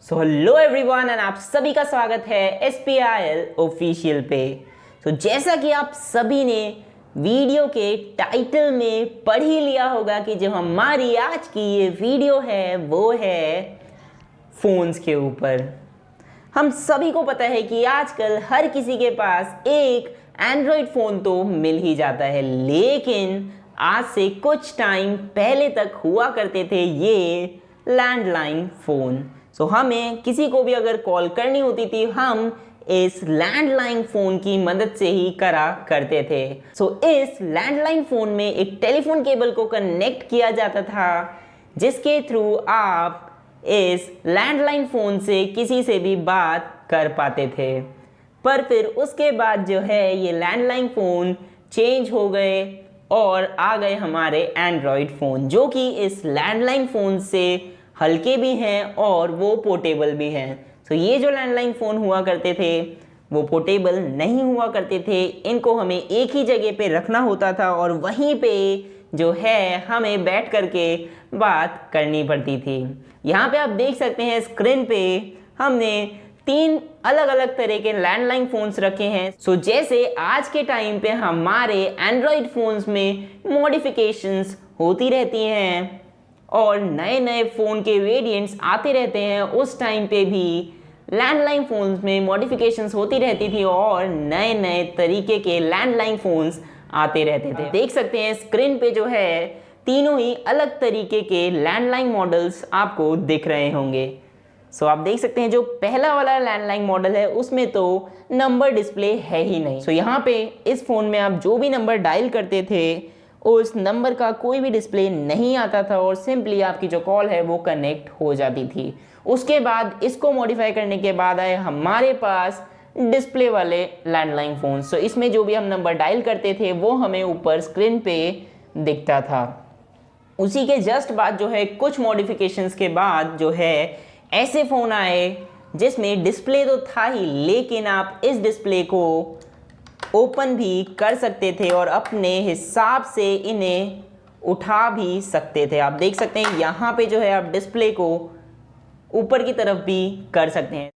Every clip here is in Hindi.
सो हेलो एवरीवन एंड आप सभी का स्वागत है SPIL ऑफिशियल पे। जैसा कि आप सभी ने वीडियो के टाइटल में पढ़ ही लिया होगा कि जो हमारी आज की ये वीडियो है वो है फ़ोन्स के ऊपर। हम सभी को पता है कि आजकल हर किसी के पास एक एंड्रॉयड फ़ोन तो मिल ही जाता है, लेकिन आज से कुछ टाइम पहले तक हुआ करते थे ये लैंडलाइन फ़ोन। हमें किसी को भी अगर कॉल करनी होती थी हम इस लैंडलाइन फ़ोन की मदद से ही करा करते थे। इस लैंडलाइन फ़ोन में एक टेलीफोन केबल को कनेक्ट किया जाता था जिसके थ्रू आप इस लैंडलाइन फ़ोन से किसी से भी बात कर पाते थे। पर फिर उसके बाद जो है ये लैंडलाइन फ़ोन चेंज हो गए और आ गए हमारे एंड्रॉयड फ़ोन, जो कि इस लैंडलाइन फ़ोन से हल्के भी हैं और वो पोर्टेबल भी हैं। ये जो लैंडलाइन फ़ोन हुआ करते थे वो पोर्टेबल नहीं हुआ करते थे, इनको हमें एक ही जगह पे रखना होता था और वहीं पे जो है हमें बैठ करके बात करनी पड़ती थी। यहाँ पे आप देख सकते हैं स्क्रीन पे हमने 3 अलग अलग तरह के लैंडलाइन फ़ोन्स रखे हैं। जैसे आज के टाइम पे हमारे एंड्रॉयड फ़ोन्स में मॉडिफिकेशंस होती रहती हैं और नए नए फ़ोन के वेरिएंट्स आते रहते हैं, उस टाइम पे भी लैंडलाइन फ़ोन्स में मॉडिफिकेशंस होती रहती थी और नए नए तरीके के लैंडलाइन फ़ोन्स आते रहते थे। देख सकते हैं स्क्रीन पे जो है तीनों ही अलग तरीके के लैंडलाइन मॉडल्स आपको दिख रहे होंगे। आप देख सकते हैं जो पहला वाला लैंडलाइन मॉडल है उसमें तो नंबर डिस्प्ले है ही नहीं। यहाँ पे इस फ़ोन में आप जो भी नंबर डायल करते थे उस नंबर का कोई भी डिस्प्ले नहीं आता था और सिंपली आपकी जो कॉल है वो कनेक्ट हो जाती थी। उसके बाद इसको मॉडिफाई करने के बाद आए हमारे पास डिस्प्ले वाले लैंडलाइन फ़ोन। इसमें जो भी हम नंबर डायल करते थे वो हमें ऊपर स्क्रीन पे दिखता था। उसी के जस्ट बाद जो है कुछ मॉडिफिकेशंस के बाद जो है ऐसे फ़ोन आए जिसमें डिस्प्ले तो था ही, लेकिन आप इस डिस्प्ले को ओपन भी कर सकते थे और अपने हिसाब से इन्हें उठा भी सकते थे। आप देख सकते हैं यहाँ पे जो है आप डिस्प्ले को ऊपर की तरफ भी कर सकते हैं।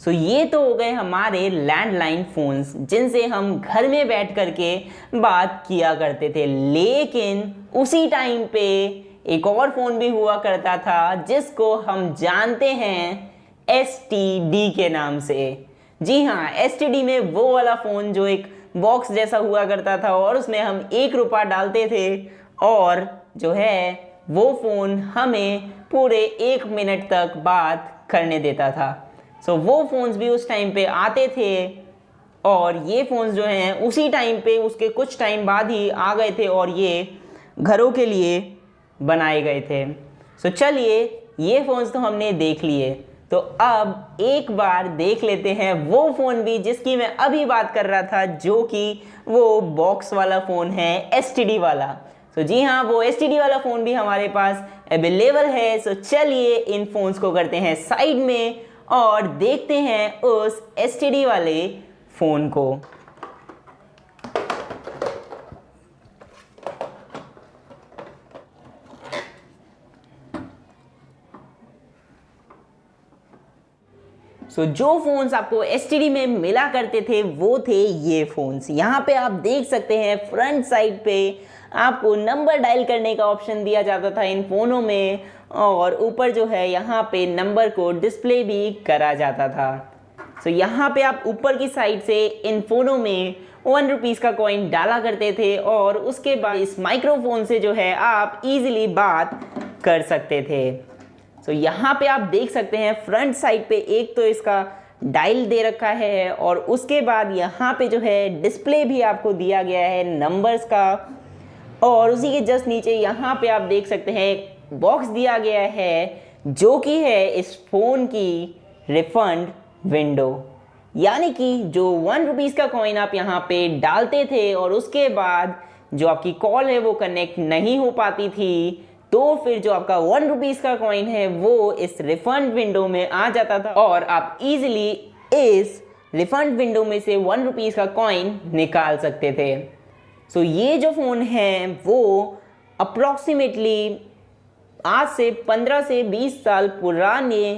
ये तो हो गए हमारे लैंडलाइन फ़ोन्स जिनसे हम घर में बैठ करके बात किया करते थे, लेकिन उसी टाइम पे एक और फ़ोन भी हुआ करता था जिसको हम जानते हैं STD के नाम से। जी हाँ, STD में वो वाला फ़ोन जो एक बॉक्स जैसा हुआ करता था और उसमें हम 1 रुपया डालते थे और जो है वो फ़ोन हमें पूरे 1 मिनट तक बात करने देता था। वो फ़ोन्स भी उस टाइम पे आते थे और ये फ़ोन्स जो हैं उसी टाइम पे उसके कुछ टाइम बाद ही आ गए थे और ये घरों के लिए बनाए गए थे। चलिए ये फ़ोन्स तो हमने देख लिए, तो अब एक बार देख लेते हैं वो फ़ोन भी जिसकी मैं अभी बात कर रहा था, जो कि वो बॉक्स वाला फ़ोन है STD वाला। जी हाँ, वो STD वाला फ़ोन भी हमारे पास अवेलेबल है। चलिए इन फ़ोन्स को करते हैं साइड में और देखते हैं उस STD वाले फ़ोन को। जो फ़ोन्स आपको STD में मिला करते थे वो थे ये फ़ोन्स। यहाँ पे आप देख सकते हैं फ्रंट साइड पे आपको नंबर डायल करने का ऑप्शन दिया जाता था इन फ़ोनों में और ऊपर जो है यहाँ पे नंबर को डिस्प्ले भी करा जाता था। यहाँ पे आप ऊपर की साइड से इन फ़ोनों में 1 रुपीज़ का कॉइन डाला करते थे और उसके बाद इस माइक्रोफोन से जो है आप इजीली बात कर सकते थे। यहाँ पे आप देख सकते हैं फ्रंट साइड पे एक तो इसका डायल दे रखा है और उसके बाद यहाँ पे जो है डिस्प्ले भी आपको दिया गया है नंबर्स का और उसी के जस्ट नीचे यहाँ पे आप देख सकते हैं बॉक्स दिया गया है जो कि है इस फ़ोन की रिफंड विंडो। यानी कि जो 1 रुपीज़ का कॉइन आप यहाँ पे डालते थे और उसके बाद जो आपकी कॉल है वो कनेक्ट नहीं हो पाती थी, तो फिर जो आपका 1 रुपीज़ का कॉइन है वो इस रिफंड विंडो में आ जाता था और आप इजीली इस रिफंड विंडो में से 1 रुपीज़ का कॉइन निकाल सकते थे। ये जो फ़ोन है वो अप्रॉक्सीमेटली आज से 15 से 20 साल पुराने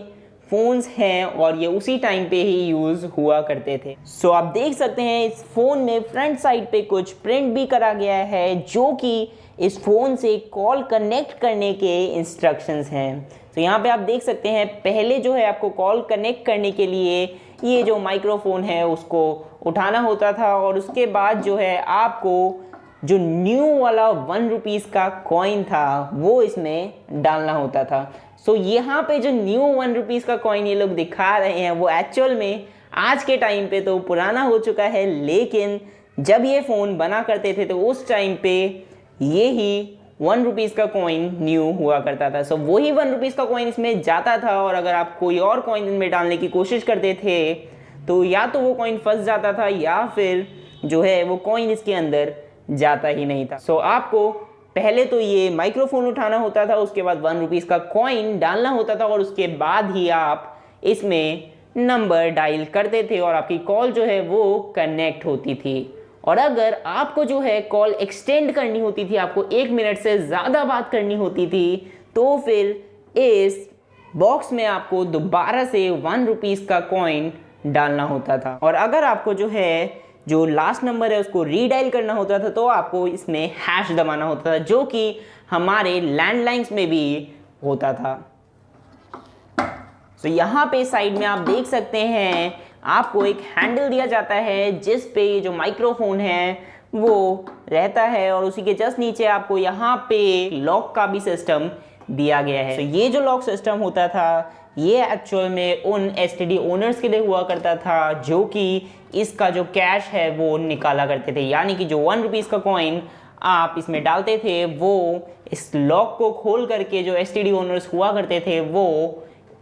फ़ोन्स हैं और ये उसी टाइम पे ही यूज़ हुआ करते थे। सो आप देख सकते हैं इस फ़ोन में फ्रंट साइड पे कुछ प्रिंट भी करा गया है जो कि इस फ़ोन से कॉल कनेक्ट करने के इंस्ट्रक्शंस हैं। तो यहाँ पे आप देख सकते हैं पहले जो है आपको कॉल कनेक्ट करने के लिए ये जो माइक्रोफोन है उसको उठाना होता था और उसके बाद जो है आपको जो न्यू वाला 1 रुपीज़ का कॉइन था वो इसमें डालना होता था। सो यहाँ पे जो न्यू 1 रुपीज़ का कॉइन ये लोग दिखा रहे हैं वो एक्चुअल में आज के टाइम पे तो पुराना हो चुका है, लेकिन जब ये फ़ोन बना करते थे तो उस टाइम पे ये ही 1 रुपीज़ का कॉइन न्यू हुआ करता था। सो वही 1 रुपीज़ का कॉइन इसमें जाता था और अगर आप कोई और कॉइन इनमें डालने की कोशिश करते थे तो या तो वो कॉइन फंस जाता था या फिर जो है वो कॉइन इसके अंदर जाता ही नहीं था। सो आपको पहले तो ये माइक्रोफोन उठाना होता था, उसके बाद 1 रुपीज़ का कॉइन डालना होता था और उसके बाद ही आप इसमें नंबर डायल करते थे और आपकी कॉल जो है वो कनेक्ट होती थी। और अगर आपको जो है कॉल एक्सटेंड करनी होती थी, आपको 1 मिनट से ज़्यादा बात करनी होती थी, तो फिर इस बॉक्स में आपको दोबारा से 1 रुपीज़ का कॉइन डालना होता था। और अगर आपको जो है जो लास्ट नंबर है उसको रीडायल करना होता था तो आपको इसमें हैश दबाना होता था, जो कि हमारे लैंडलाइंस में भी होता था। तो यहाँ पे साइड में आप देख सकते हैं आपको एक हैंडल दिया जाता है जिस पे जो माइक्रोफोन है वो रहता है और उसी के जस्ट नीचे आपको यहाँ पे लॉक का भी सिस्टम दिया गया है। तो ये जो लॉक सिस्टम होता था ये एक्चुअल में उन एसटीडी ओनर्स के लिए हुआ करता था जो कि इसका जो कैश है वो निकाला करते थे, यानी कि जो 1 रुपीज़ का कॉइन आप इसमें डालते थे वो इस लॉक को खोल करके जो एसटीडी ओनर्स हुआ करते थे वो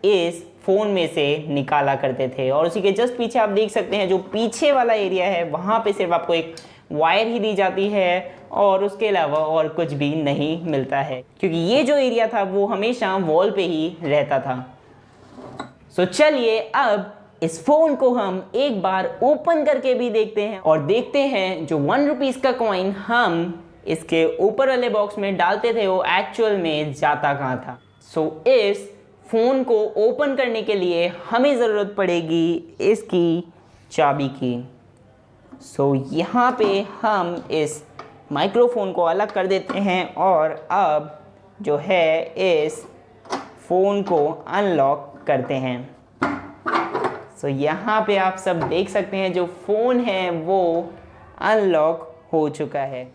इस फ़ोन में से निकाला करते थे। और उसी के जस्ट पीछे आप देख सकते हैं जो पीछे वाला एरिया है वहाँ पे सिर्फ आपको एक वायर ही दी जाती है और उसके अलावा और कुछ भी नहीं मिलता है, क्योंकि ये जो एरिया था वो हमेशा वॉल पे ही रहता था। सो चलिए अब इस फ़ोन को हम एक बार ओपन करके भी देखते हैं और देखते हैं जो 1 रुपीज़ का कॉइन हम इसके ऊपर वाले बॉक्स में डालते थे वो एक्चुअल में जाता कहाँ था। सो इस फ़ोन को ओपन करने के लिए हमें ज़रूरत पड़ेगी इसकी चाबी की। सो यहाँ पे हम इस माइक्रोफोन को अलग कर देते हैं और अब जो है इस फ़ोन को अनलॉक करते हैं। सो यहाँ पे आप सब देख सकते हैं जो फ़ोन है वो अनलॉक हो चुका है।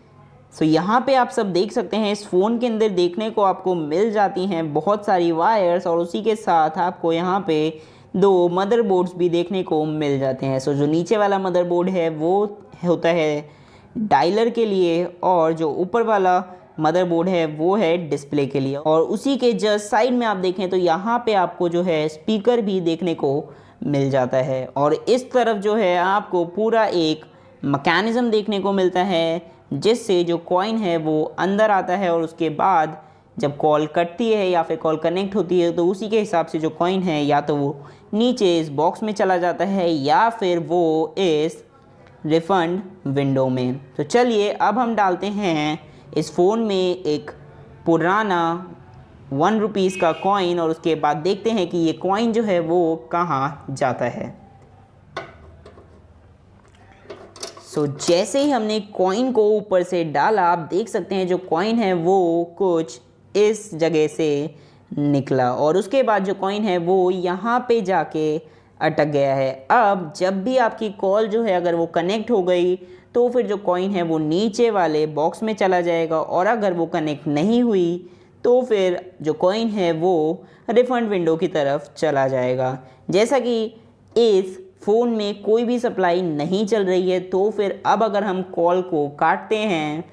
सो यहाँ पे आप सब देख सकते हैं इस फ़ोन के अंदर देखने को आपको मिल जाती हैं बहुत सारी वायर्स और उसी के साथ आपको यहाँ पे 2 मदरबोर्ड्स भी देखने को मिल जाते हैं। सो जो नीचे वाला मदरबोर्ड है वो होता है डायलर के लिए और जो ऊपर वाला मदरबोर्ड है वो है डिस्प्ले के लिए। और उसी के जस्ट साइड में आप देखें तो यहाँ पे आपको जो है स्पीकर भी देखने को मिल जाता है और इस तरफ जो है आपको पूरा एक मैकेनिज़्म देखने को मिलता है जिससे जो कॉइन है वो अंदर आता है और उसके बाद जब कॉल कटती है या फिर कॉल कनेक्ट होती है तो उसी के हिसाब से जो कॉइन है या तो वो नीचे इस बॉक्स में चला जाता है या फिर वो इस रिफ़ंड विंडो में। तो चलिए अब हम डालते हैं इस फ़ोन में एक पुराना 1 रुपीज़ का कॉइन और उसके बाद देखते हैं कि ये कॉइन जो है वो कहाँ जाता है। सो जैसे ही हमने कॉइन को ऊपर से डाला आप देख सकते हैं जो कॉइन है वो कुछ इस जगह से निकला और उसके बाद जो कॉइन है वो यहाँ पे जाके अटक गया है। अब जब भी आपकी कॉल जो है अगर वो कनेक्ट हो गई तो फिर जो कॉइन है वो नीचे वाले बॉक्स में चला जाएगा और अगर वो कनेक्ट नहीं हुई तो फिर जो कॉइन है वो रिफ़ंड विंडो की तरफ चला जाएगा। जैसा कि इस फ़ोन में कोई भी सप्लाई नहीं चल रही है तो फिर अब अगर हम कॉल को काटते हैं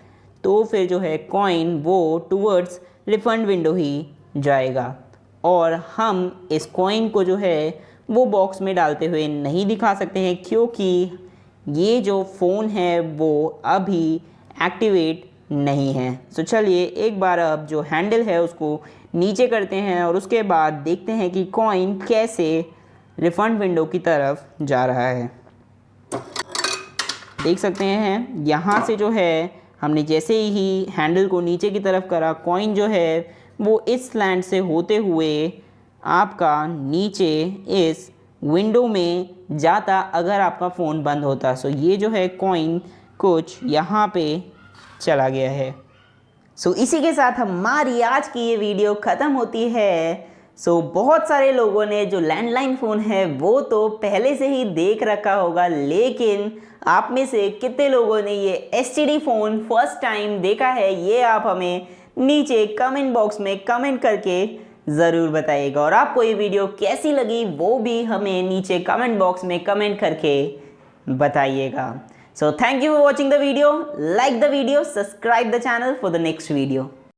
तो फिर जो है कॉइन वो टूवर्ड्स रिफ़ंड विंडो ही जाएगा और हम इस कॉइन को जो है वो बॉक्स में डालते हुए नहीं दिखा सकते हैं क्योंकि ये जो फ़ोन है वो अभी एक्टिवेट नहीं है। तो चलिए एक बार अब जो हैंडल है उसको नीचे करते हैं और उसके बाद देखते हैं कि कॉइन कैसे रिफ़ंड विंडो की तरफ जा रहा है। देख सकते हैं यहाँ से जो है हमने जैसे ही हैंडल को नीचे की तरफ करा कॉइन जो है वो इस स्लैंड से होते हुए आपका नीचे इस विंडो में जाता अगर आपका फ़ोन बंद होता। सो ये जो है कॉइन कुछ यहाँ पे चला गया है। सो इसी के साथ हमारी आज की ये वीडियो ख़त्म होती है। सो बहुत सारे लोगों ने जो लैंडलाइन फ़ोन है वो तो पहले से ही देख रखा होगा, लेकिन आप में से कितने लोगों ने ये एसटीडी फ़ोन फर्स्ट टाइम देखा है, ये आप हमें नीचे कमेंट बॉक्स में कमेंट करके ज़रूर बताइएगा। और आपको ये वीडियो कैसी लगी वो भी हमें नीचे कमेंट बॉक्स में कमेंट करके बताइएगा। So thank you for watching the video. Like the video, subscribe the channel for the next video.